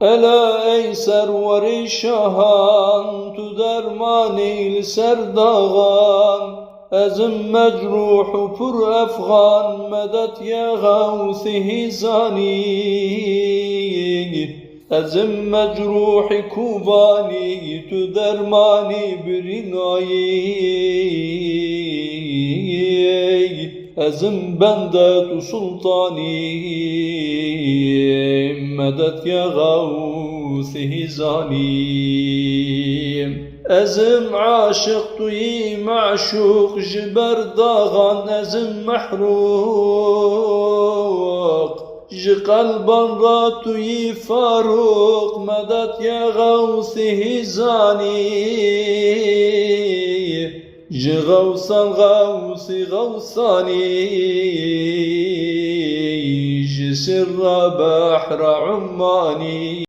Ela ey server-i şahan, tu derman-i serdağan, ezim mecruh pur efgan, medet ya gavsi hizani. Ezim mecruh kubani, tu dermani birinayı. Ezim bende tu sultani, medet ya gavsi hizani. Ezim aşık tuyi maşuk, jiber dağan ezim mahruk. Ji kalban ra tuyi faruk, medet ya gavsi hizani. Ji gavsan gavsi gavsani, ji sirra bahra ummani.